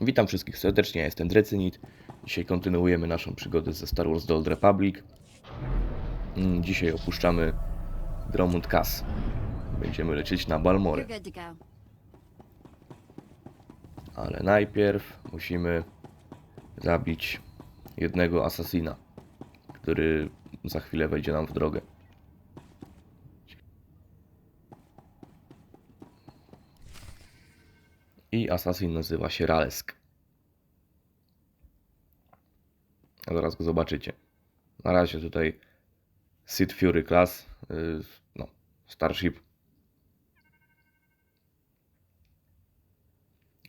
Witam wszystkich serdecznie, ja jestem Drecynit. Dzisiaj kontynuujemy naszą przygodę ze Star Wars The Old Republic. Dzisiaj opuszczamy Dromund Kaas. Będziemy lecieć na Balmorre. Ale najpierw musimy zabić jednego asasina, który za chwilę wejdzie nam w drogę. I asasin nazywa się Ralesk. A zaraz go zobaczycie. Na razie tutaj Sith Fury Class, Starship.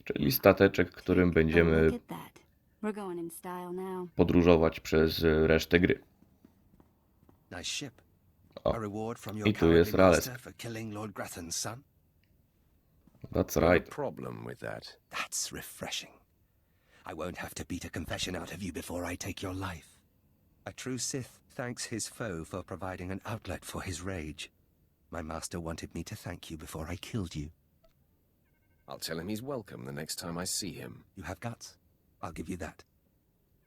Czyli stateczek, którym będziemy podróżować przez resztę gry. O, i tu jest Ralesk. That's right. Problem with that. That's refreshing. I won't have to beat a confession out of you before I take your life. A true Sith thanks his foe for providing an outlet for his rage. My master wanted me to thank you before I killed you. I'll tell him he's welcome the next time I see him. You have guts. I'll give you that.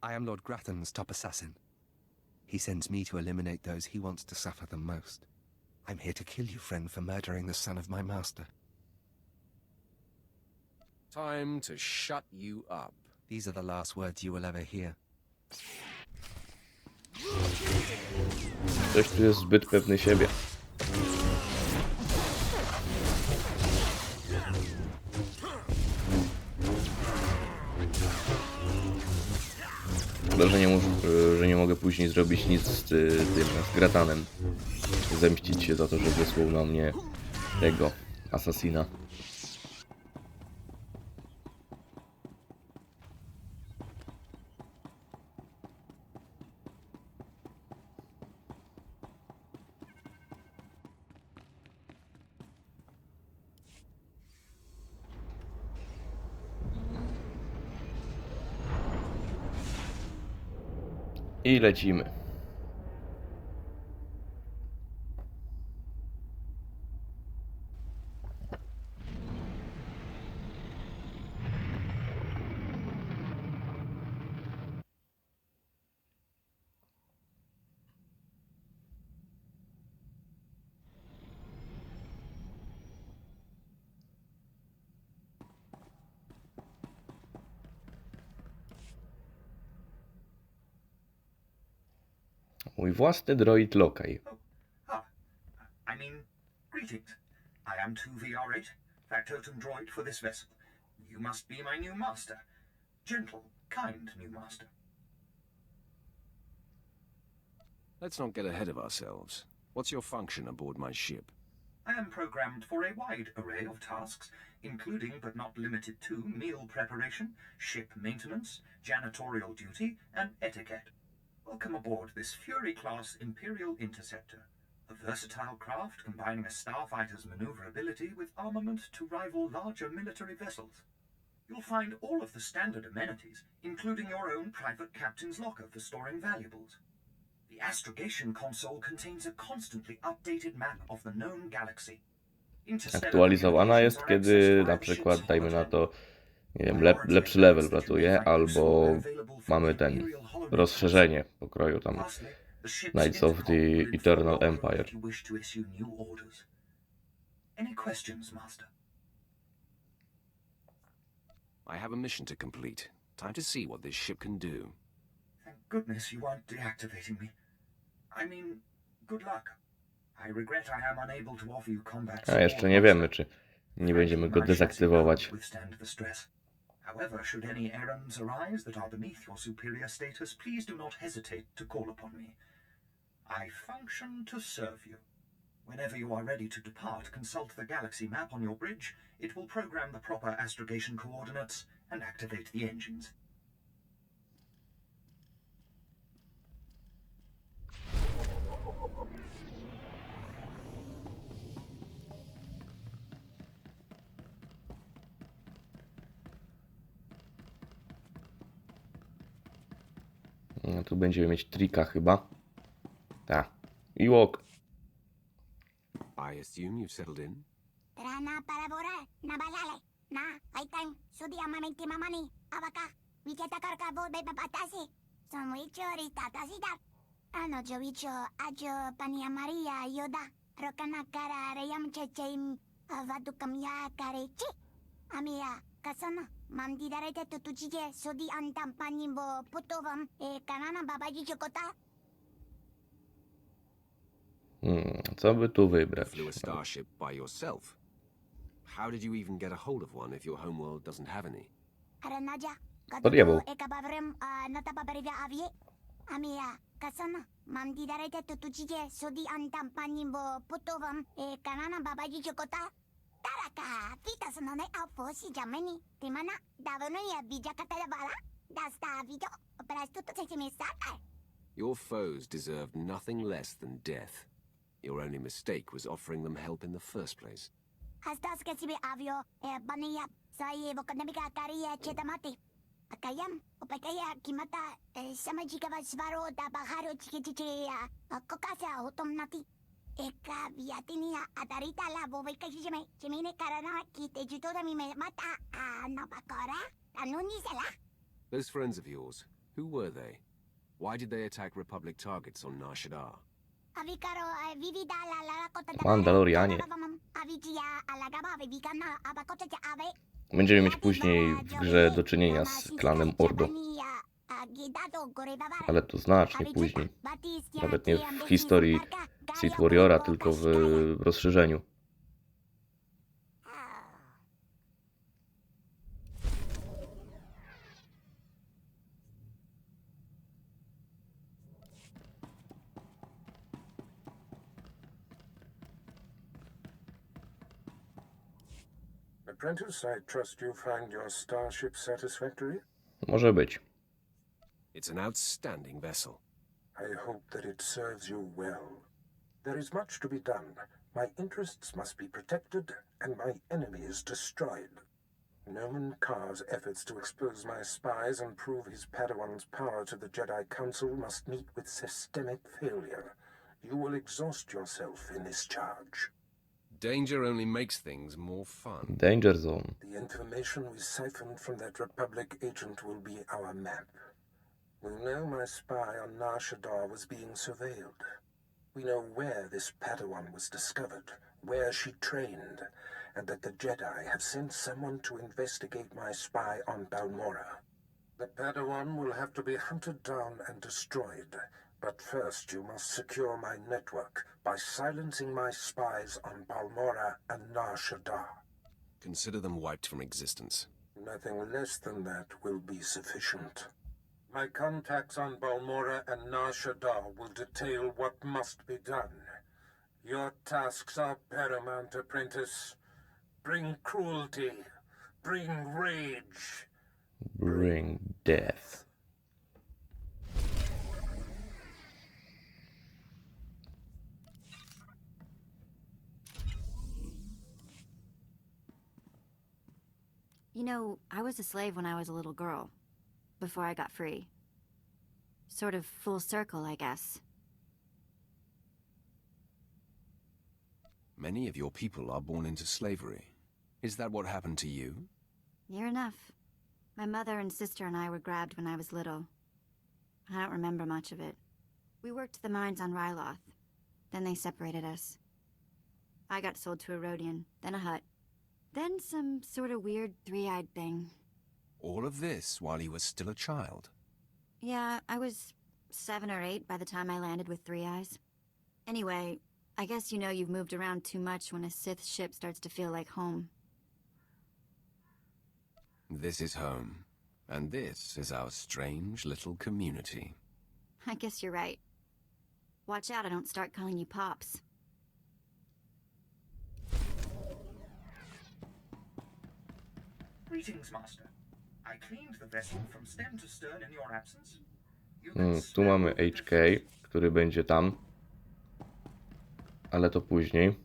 I am Lord Grathan's top assassin. He sends me to eliminate those he wants to suffer the most. I'm here to kill you, friend, for murdering the son of my master. Time to shut you up. These are the last words you will ever hear. Ktoś tu jest zbyt pewny siebie. Szkoda, że nie mogę później zrobić nic z Gratanem. Zemścić się za to, że wysłał na mnie tego asasina. I lecimy. Mój własny droid lokaj. Greetings. I am 2VR8, factotum droid for this vessel. You must be my new master. Gentle, kind new master. Let's not get ahead of ourselves. What's your function aboard my ship? I am programmed for a wide array of tasks, including but not limited to meal preparation, ship maintenance, janitorial duty, and etiquette. Welcome aboard this Fury-class Imperial Interceptor, a versatile craft combining a starfighter's maneuverability with armament to rival larger military vessels. You'll find all of the standard amenities, including your own private captain's locker for storing valuables. The astrogation console contains a constantly updated map of the known galaxy. Aktualizowana jest, kiedy na przykład, dajmy na to, nie wiem, lepszy level wlatuje, albo mamy ten rozszerzenie pokroju tam Knights of the Eternal Empire. Any questions, Master? I have a mission to complete. Time to see what this ship can do. Thank goodness you aren't deactivating me. I mean, good luck. I regret I am unable to offer you combat. A jeszcze nie wiemy, czy nie będziemy go dezaktywować. However, should any errands arise that are beneath your superior status, please do not hesitate to call upon me. I function to serve you. Whenever you are ready to depart, consult the galaxy map on your bridge. It will program the proper astrogation coordinates and activate the engines. No, tu będziemy mieć trika chyba. Tak. I walk. I assume you've settled in? Rana para bora, nabalale. Na, aitan, sudi amamenti mamani, awaka, wicheta karka bo beba batasi. Somuicho ritatasi da. Ano jowicho, ajo pania Maria yoda. Rokana kara reyam chechein, avadukam ya karechi. Amia, kasana, mandi darete tutujije, sudi antam panimbo putovam, kanana babaji chokota. Co by tu wybrać? Flew a starship by yourself. How did you even get a hold of one if your homeworld doesn't have any? Aranaja, Podjebał. gato ekabavrem natapabarida avie. Amia, kasana, mandi darete tutujije, sudi antam panimbo putovam, kanana babaji chokota. Taraka, fita sonone alfosi jameni. Timana, davano ya bijakata bala. Dasta video, prastuto se me sata. Your foes deserved nothing less than death. Your only mistake was offering them help in the first place. Hastas que sibe avio, bania, sai vokanamika karia chetamati. Akayam, opakaya kimata, samajika vasvaro da baharo chikichiya, kokasa otomnati. Eka viatinia atarita la bobeka jime, chimine karana kite jutoda mi me mata, napakora, anunisela. Those friends of yours, who were they? Why did they attack Republic targets on Nar Shaddaa? Avikaro, vivida la kota da Mandalorianie. Avicia, alagaba, vivicana, abakota ave. Będziemy mieć później w grze do czynienia z klanem Ordo. Ale to znacznie później. Nawet nie w historii Sith Warriora, tylko w rozszerzeniu. Apprentice, I trust you find your starship satisfactory? Może być. It's an outstanding vessel. I hope that it serves you well. There is much to be done. My interests must be protected and my enemies destroyed. Dromund Kaas' efforts to expose my spies and prove his Padawan's power to the Jedi Council must meet with systemic failure. You will exhaust yourself in this charge. Danger only makes things more fun. Danger Zone. The information we siphoned from that Republic agent will be our map. We know my spy on Nar Shaddaa was being surveilled. We know where this Padawan was discovered, where she trained, and that the Jedi have sent someone to investigate my spy on Balmorra. The Padawan will have to be hunted down and destroyed, but first you must secure my network by silencing my spies on Balmorra and Nar Shaddaa. Consider them wiped from existence. Nothing less than that will be sufficient. My contacts on Balmorra and Nar Shaddaa will detail what must be done. Your tasks are paramount, apprentice. Bring cruelty. Bring rage. Bring death. You know, I was a slave when I was a little girl, before I got free. Sort of full circle, I guess. Many of your people are born into slavery. Is that what happened to you? Near enough. My mother and sister and I were grabbed when I was little. I don't remember much of it. We worked the mines on Ryloth. Then they separated us. I got sold to a Rodian, then a Hutt. Then some sort of weird three-eyed thing. All of this while you were still a child? Yeah, I was 7 or 8 by the time I landed with 3 eyes. Anyway, I guess you know you've moved around too much when a Sith ship starts to feel like home. This is home. And this is our strange little community. I guess you're right. Watch out I don't start calling you Pops. Greetings, Master. I cleaned the vessel from stem to stern in your absence. You can Tu mamy HK, który będzie tam. Ale to później.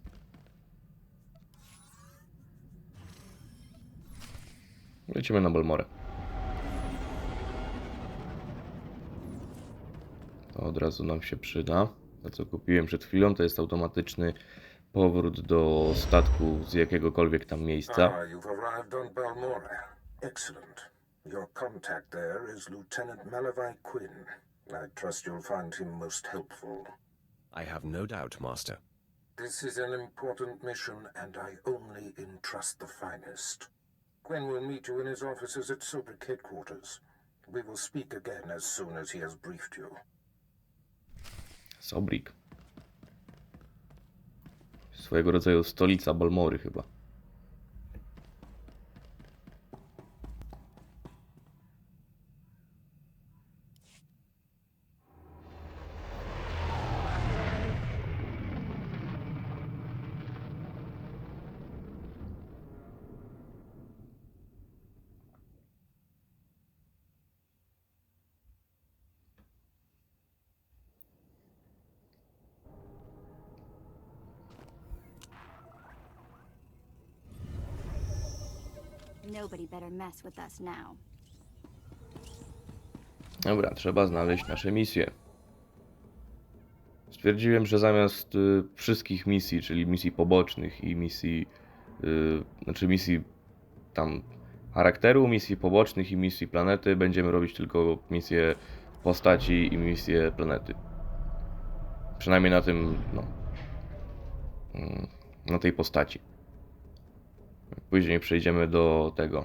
Lecimy na Balmorre. To od razu nam się przyda. To co kupiłem przed chwilą to jest automatyczny powrót do statku z jakiegokolwiek tam miejsca. You've arrived on Balmorra. Excellent. Your contact there is Lieutenant Malavai Quinn. I trust you'll find him most helpful. I have no doubt, Master. This is an important mission, and I only entrust the finest. Quinn will meet you in his offices at Sobrik headquarters. We will speak again as soon as he has briefed you. Sobrik. Swojego rodzaju stolica Balmorry chyba. Nobody better mess with us now. Dobra, trzeba znaleźć nasze misje. Stwierdziłem, że zamiast wszystkich misji, czyli misji pobocznych i misji, znaczy misji tam charakteru, misji pobocznych i misji planety, będziemy robić tylko misje postaci i misje planety. Przynajmniej na tym, no, na tej postaci. Później przejdziemy do tego.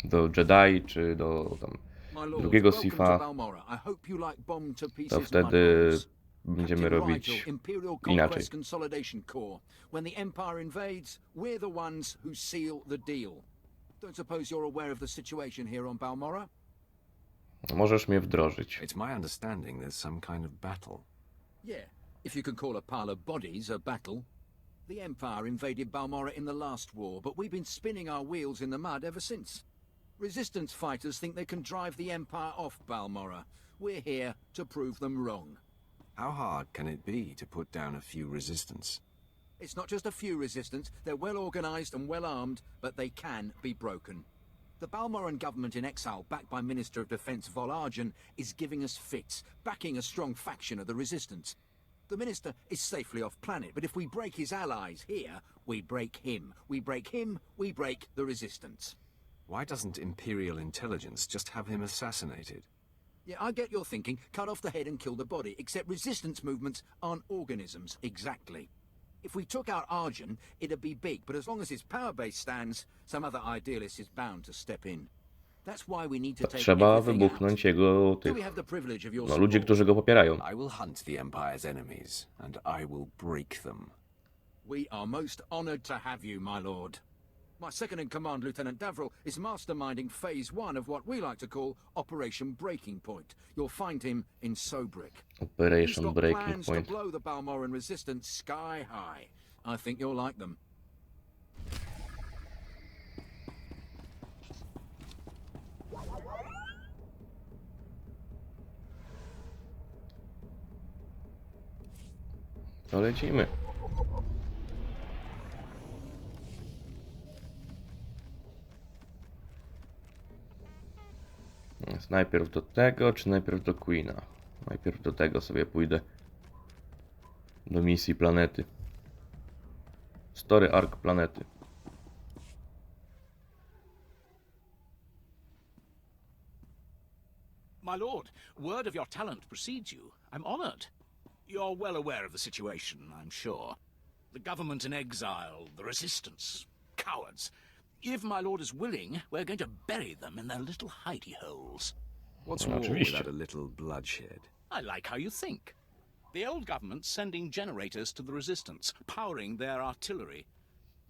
Do Jedi, czy do tam drugiego Sitha. To wtedy będziemy robić inaczej. Możesz mnie wdrożyć. It's my understanding there's some kind of battle. Yeah, if you can call a pile of bodies a battle. The Empire invaded Balmorra in the last war, but we've been spinning our wheels in the mud ever since. Resistance fighters think they can drive the Empire off Balmorra. We're here to prove them wrong. How hard can it be to put down a few resistance? It's not just a few resistance, they're well organized and well armed, but they can be broken. The Balmorran government in exile, backed by Minister of Defense Vol Argen, is giving us fits, backing a strong faction of the resistance. The minister is safely off planet, but if we break his allies here, we break him. We break him, we break the resistance. Why doesn't Imperial intelligence just have him assassinated? Yeah, I get your thinking. Cut off the head and kill the body, except resistance movements aren't organisms, exactly. If we took out Arjun, it'd be big, but as long as his power base stands, some other idealist is bound to step in. That's why we need to take Trzeba everything out. wybuchnąć jego Do tych, we have the privilege of your no, ludzi, support? którzy go popierają. I will hunt the Empire's enemies, and I will break them. We are most honored to have you, my lord. My second-in-command, Lieutenant Davril, is masterminding Phase 1 of what we like to call Operation Breaking Point. You'll find him in Sobrik. He's Operation got Breaking plans Point. to blow the Balmorran resistance sky high. I think you'll like them. To lecimy. Więc najpierw do tego, czy najpierw do Queena? Najpierw do tego sobie pójdę. Do misji planety. Story Arc planety. My lord, word of your talent precedes you. I'm honored. You're well aware of the situation, I'm sure. The government in exile, the resistance, cowards. If my lord is willing, we're going to bury them in their little hidey holes. What's No, war oczywiście. without a little bloodshed? I like how you think. The old government's sending generators to the resistance, powering their artillery.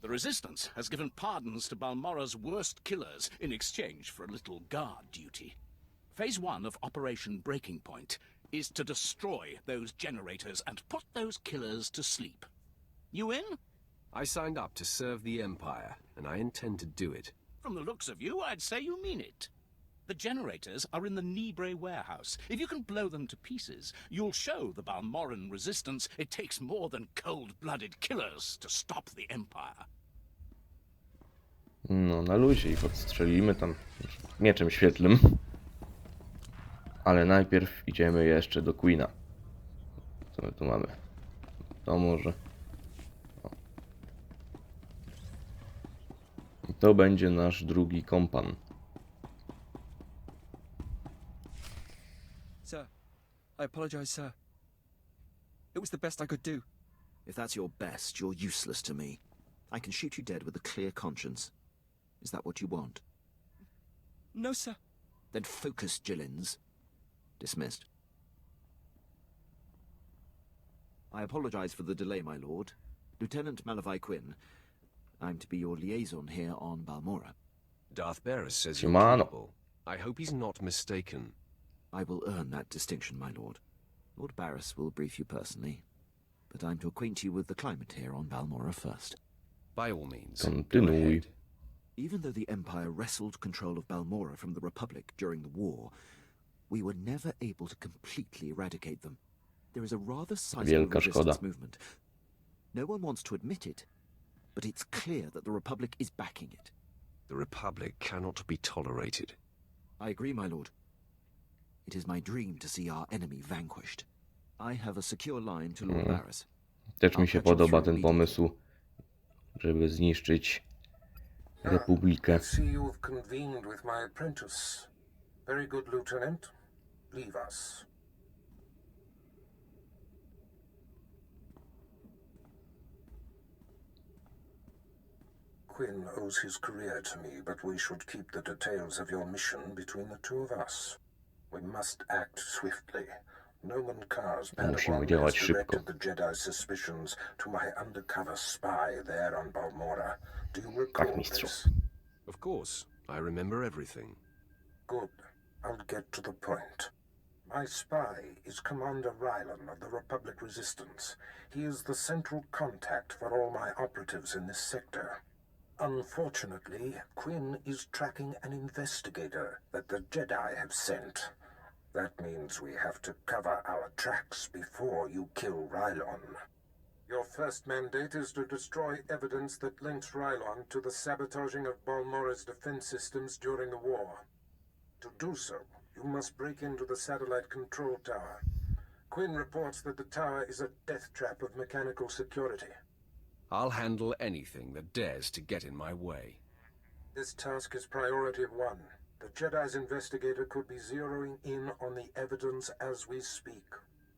The resistance has given pardons to Balmorra's worst killers in exchange for a little guard duty. Phase 1 of Operation Breaking Point is to destroy those generators and put those killers to sleep. You in? I signed up to serve the Empire, and I intend to do it. From the looks of you, I'd say you mean it. The generators are in the Nibre warehouse. If you can blow them to pieces, you'll show the Balmorran resistance it takes more than cold-blooded killers to stop the Empire. No, na luzie ich odstrzelimy tam mieczem świetlnym. Ale najpierw idziemy jeszcze do Queena. Co my tu mamy? To może. O. I to będzie nasz drugi kompan. Sir, I apologize, sir. It was the best I could do. If that's your best, you're useless to me. I can shoot you dead with a clear conscience. Is that what you want? No, sir. Then focus, Jillins. Dismissed. I apologize for the delay, my lord. Lieutenant Malavai Quinn. I'm to be your liaison here on Balmorra. Darth Barris says you're Siemano. capable. I hope he's not mistaken. I will earn that distinction, my lord. Lord Barris will brief you personally, but I'm to acquaint you with the climate here on Balmorra first. By all means, go Kontynuuj. ahead. Even though the Empire wrestled control of Balmorra from the Republic during the war, we were never able to completely eradicate them. There is a rather sizable Wielka szkoda. resistance movement. No one wants to admit it, but it's clear that the Republic is backing it. The Republic cannot be tolerated. I agree, my lord. It is my dream to see our enemy vanquished. I have a secure line to Lord Barris. Też mi się podoba ten pomysł, żeby zniszczyć Republikę. I see you have convened with my apprentice. Very good, Lieutenant. Leave us. Quinn owes his career to me, but we should keep the details of your mission between the two of us. We must act swiftly. Dromund Kaas Musimy has działać szybko. directed the Jedi's suspicions to my undercover spy there on Balmorra. Do you recall mistrzu. this? Of course, I remember everything. Good. I'll get to the point. My spy is Commander Rylan of the Republic Resistance. He is the central contact for all my operatives in this sector. Unfortunately, Quinn is tracking an investigator that the Jedi have sent. That means we have to cover our tracks before you kill Rylon. Your first mandate is to destroy evidence that links Rylon to the sabotaging of Balmorra's defense systems during the war. To do so, you must break into the satellite control tower. Quinn reports that the tower is a death trap of mechanical security. I'll handle anything that dares to get in my way. This task is priority one. The Jedi's investigator could be zeroing in on the evidence as we speak.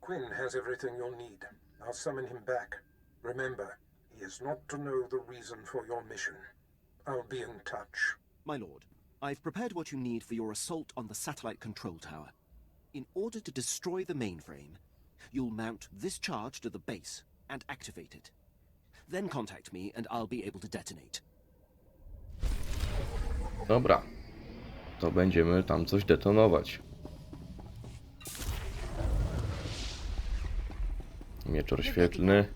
Quinn has everything you'll need. I'll summon him back. Remember, he is not to know the reason for your mission. I'll be in touch. My lord, I've prepared what you need for your assault on the satellite control tower. In order to destroy the mainframe, you'll mount this charge to the base and activate it. Then contact me and I'll be able to detonate. Dobra. To będziemy tam coś detonować. Mieczor świetlny.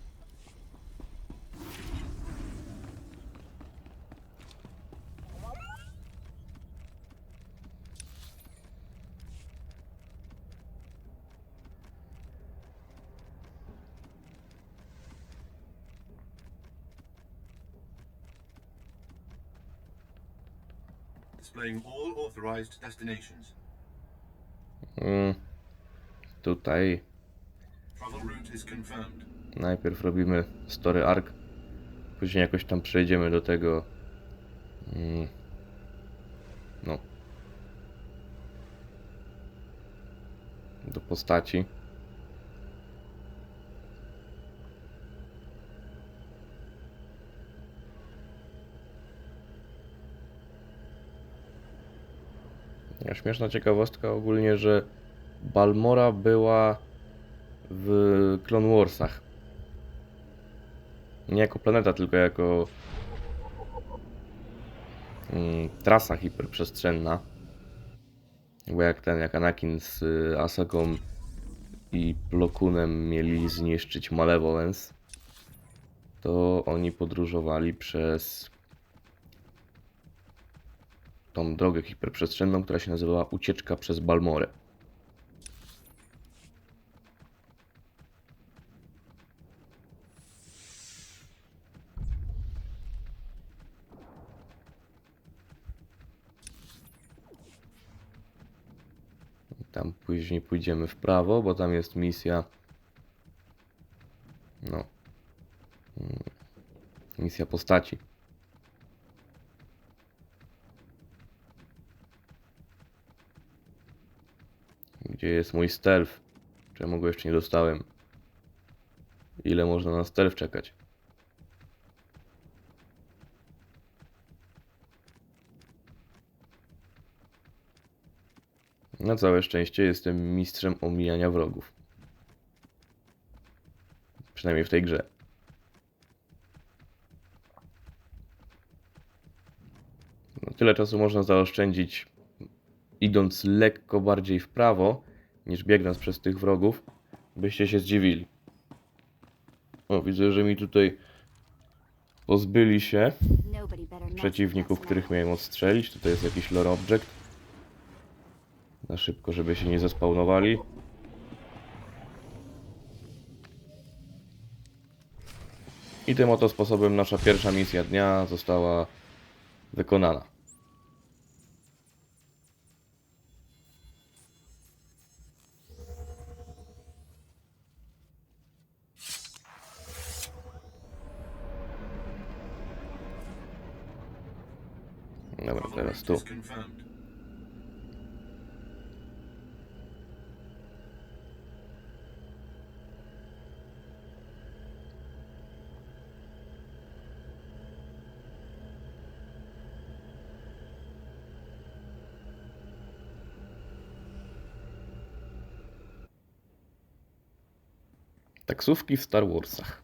Displaying all authorized destinations. Tutaj Travel route is confirmed. najpierw robimy story arc. Później jakoś tam przejdziemy do tego. No. Do postaci. Śmieszna ciekawostka ogólnie, że Balmorra była w Clone Warsach. Nie jako planeta, tylko jako trasa hiperprzestrzenna. Bo jak Anakin z Ahsoką i Plo Koonem mieli zniszczyć Malevolence, to oni podróżowali przez tą drogę hiperprzestrzenną, która się nazywała Ucieczka przez Balmorre. Tam później pójdziemy w prawo, bo tam jest misja No. Misja postaci. Gdzie jest mój stealth? Czemu go jeszcze nie dostałem? Ile można na stealth czekać? Na całe szczęście jestem mistrzem omijania wrogów. Przynajmniej w tej grze. No, tyle czasu można zaoszczędzić, idąc lekko bardziej w prawo, niż biegnąc przez tych wrogów, byście się zdziwili. O, widzę, że mi tutaj pozbyli się przeciwników, których miałem odstrzelić. Tutaj jest jakiś lore object. Na szybko, żeby się nie zespawnowali. I tym oto sposobem nasza pierwsza misja dnia została wykonana. Dobra, teraz tu. Taksówki w Star Warsach.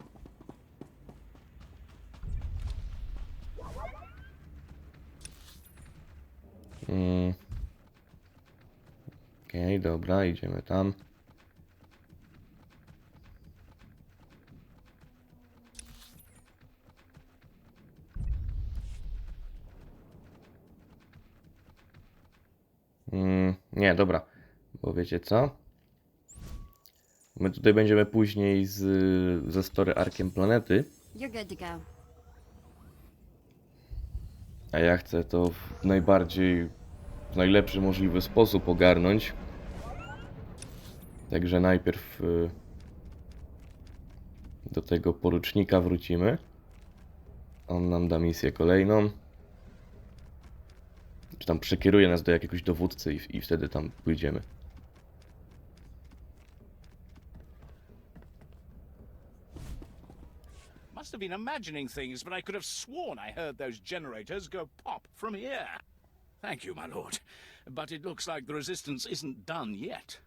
Okej, dobra, idziemy tam. Nie, dobra, bo wiecie co? My tutaj będziemy później ze story arkiem Planety. A ja chcę to w najlepszy możliwy sposób ogarnąć. Także najpierw do tego porucznika wrócimy. On nam da misję kolejną. Czy tam przekieruje nas do jakiegoś dowódcy i wtedy tam pójdziemy. Must have been imagining things, but I could have sworn I heard those generators go pop from here. Thank you, my lord. But it looks like the resistance isn't done yet.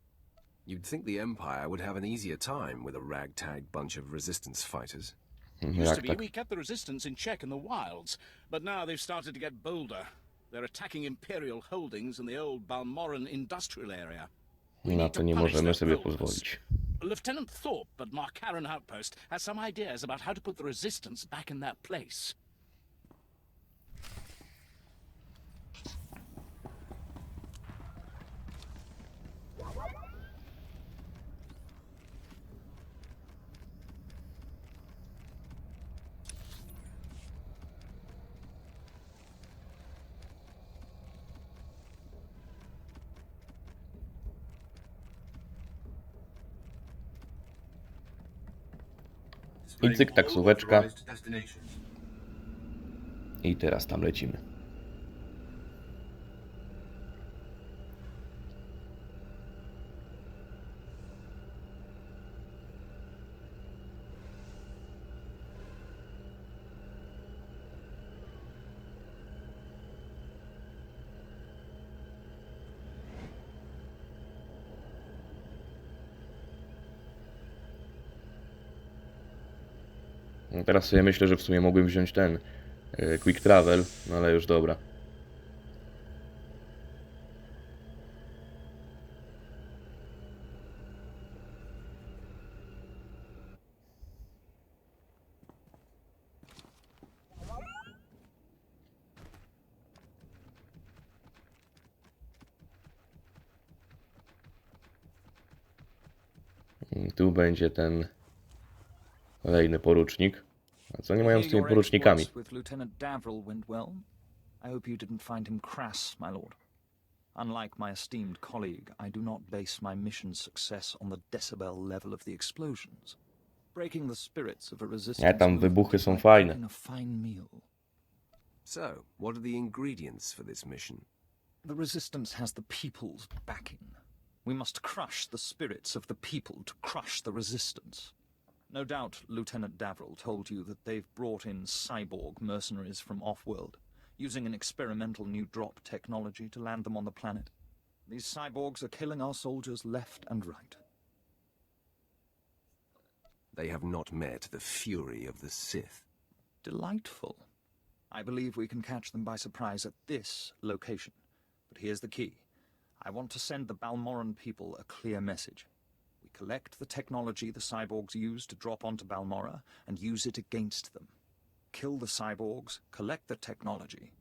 You'd think the Empire would have an easier time with a ragtag bunch of resistance fighters. Used to be we kept the resistance in check in the wilds, but now they've started to get bolder. They're attacking Imperial holdings in the old Balmorran industrial area. Na to nie możemy sobie pozwolić. Lieutenant Thorpe at Markaran Outpost has some ideas about how to put the resistance back in that place. I cyk, taksóweczka. I teraz tam lecimy. Teraz sobie myślę, że w sumie mogłem wziąć ten Quick Travel, no ale już dobra. Tu będzie ten kolejny porucznik. A co nie mają z tymi porucznikami? With Lieutenant Davril went well. I hope you didn't find him crass, my lord. Unlike my esteemed colleague, I do not base my mission's success on the decibel level of the explosions. Breaking the spirits of a Nie, resistance tam movement wybuchy is są like fajne. cooking a fine meal. So, what are the ingredients for this mission? The resistance has the people's backing. We must crush the spirits of the people to crush the resistance. No doubt Lieutenant Davrill told you that they've brought in cyborg mercenaries from off-world, using an experimental new drop technology to land them on the planet. These cyborgs are killing our soldiers left and right. They have not met the fury of the Sith. Delightful. I believe we can catch them by surprise at this location. But here's the key. I want to send the Balmorran people a clear message. We collect the technology the cyborgs use to drop onto Balmorra and use it against them. Kill the cyborgs, collect the technology.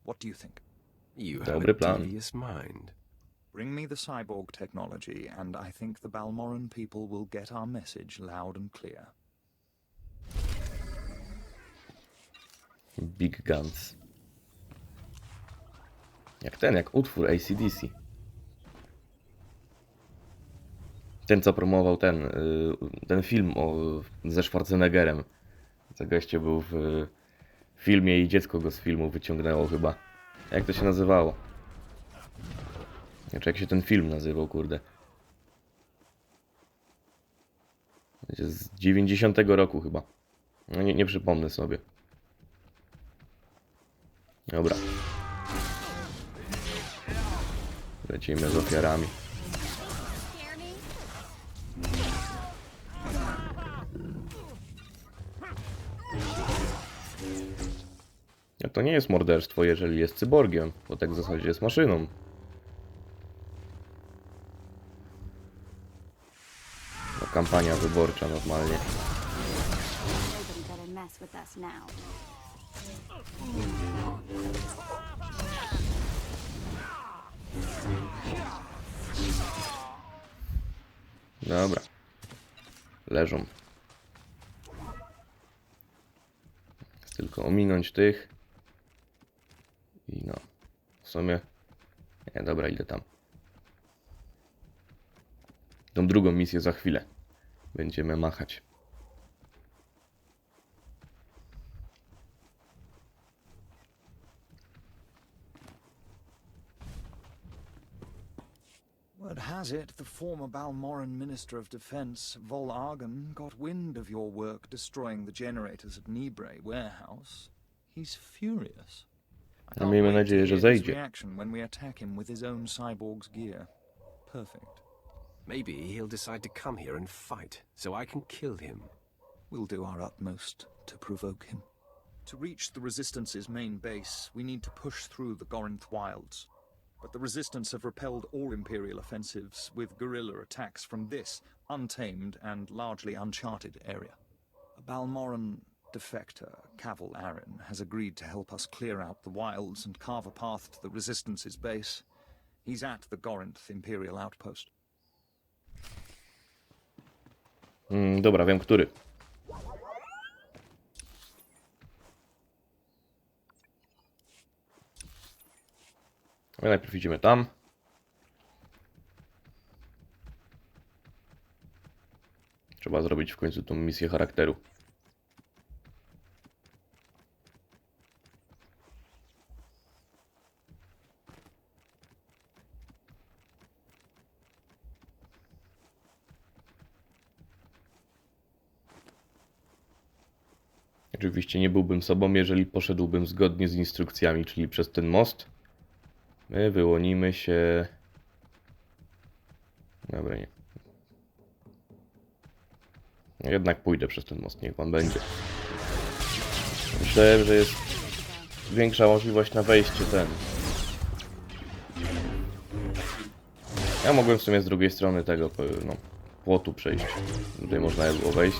What do you think? You have Dobry a plan. devious mind. Bring me the cyborg technology, and I think the Balmorran people will get our message loud and clear. Big Guns. Jak utwór AC/DC. Ten, co promował ten film ze Schwarzeneggerem. Co goście był w filmie i dziecko go z filmu wyciągnęło chyba. Jak to się nazywało? Znaczy, jak się ten film nazywał, kurde. Z 90 roku chyba. No nie przypomnę sobie. Dobra. Lecimy z ofiarami. No to nie jest morderstwo, jeżeli jest cyborgiem, bo tak w zasadzie jest maszyną. No, kampania wyborcza normalnie. Dobra. Leżą. Jest tylko ominąć tych. I no. W sumie... Nie, dobra, idę tam. Tą drugą misję za chwilę. Będziemy machać. Word has it, the former Balmorran Minister of Defense, Vol Argan, got wind of your work destroying the generators at Nibray Warehouse. He's furious. I No, can't miejmy wait to nadzieję, że hear his zejdzie. reaction when we attack him with his own cyborg's gear. Perfect. Maybe he'll decide to come here and fight, so I can kill him. We'll do our utmost to provoke him. To reach the Resistance's main base, we need to push through the Gorinth wilds. But the Resistance have repelled all Imperial offensives with guerrilla attacks from this untamed and largely uncharted area. A Balmorran defector, Cavil Aaron, has agreed to help us clear out the wilds and carve a path to the Resistance's base. He's at the Gorinth Imperial outpost. Dobra, wiem który. Ale najpierw idziemy tam. Trzeba zrobić w końcu tą misję charakteru. Oczywiście nie byłbym sobą, jeżeli poszedłbym zgodnie z instrukcjami, czyli przez ten most. My wyłonimy się... Dobra, nie. Jednak pójdę przez ten most, niech on będzie. Myślałem, że jest większa możliwość na wejście ten. Ja mogłem w sumie z drugiej strony tego no, płotu przejść. Tutaj można było wejść.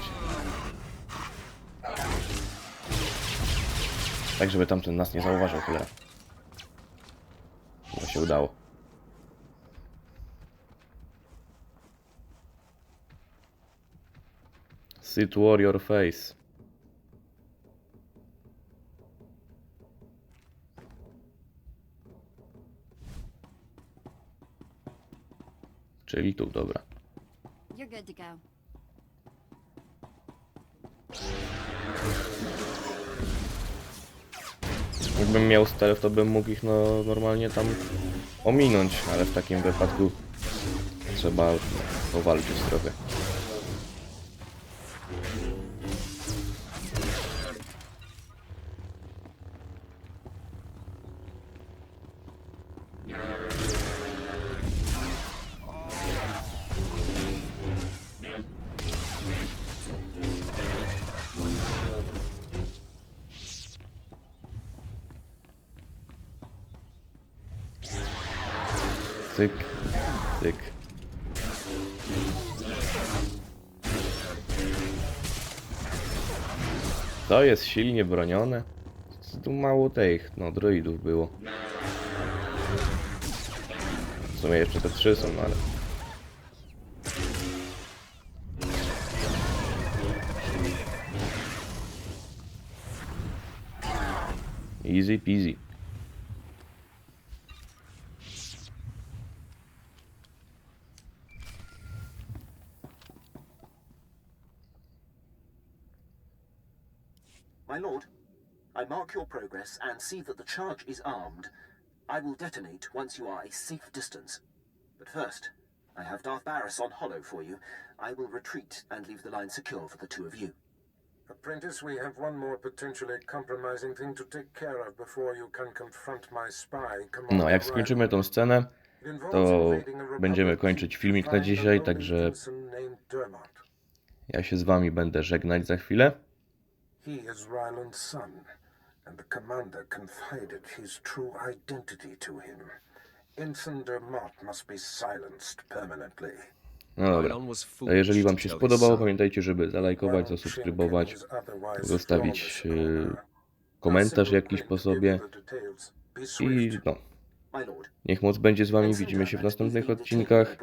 Tak, żeby tamten nas nie zauważył, cholera. To się udało. Sith Warrior Face. Czyli tu, dobra. You're good to go. Jakbym miał stealth, to bym mógł ich no normalnie tam ominąć, ale w takim wypadku trzeba powalczyć trochę. Cyk, cyk. To jest silnie bronione. Tu mało tych, no, droidów było. W sumie jeszcze te 3 są, no ale... Easy peasy. My lord, I mark your progress and see that the charge is armed. I will detonate once you are a safe distance. But first, I have Darth Barris on hollow for you. I will retreat and leave the line secure for the two of you. Apprentice, we have one more potentially compromising thing to take care of before you can confront my spy. No, jak skończymy tą scenę, to będziemy kończyć filmik na dzisiaj, także ja się z wami będę żegnać za chwilę. He is Ryland's son, and the commander confided his true identity to him. Ensign Dermot must be silenced permanently. No dobra, a jeżeli wam się spodobało, pamiętajcie, żeby zalajkować, zasubskrybować, zostawić komentarz jakiś po sobie i no, niech moc będzie z wami, widzimy się w następnych odcinkach.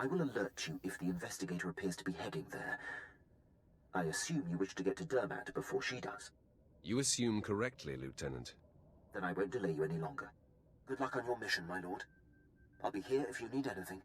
I will alert you if the investigator appears to be heading there. I assume you wish to get to Dermat before she does. You assume correctly, Lieutenant. Then I won't delay you any longer. Good luck on your mission, my lord. I'll be here if you need anything.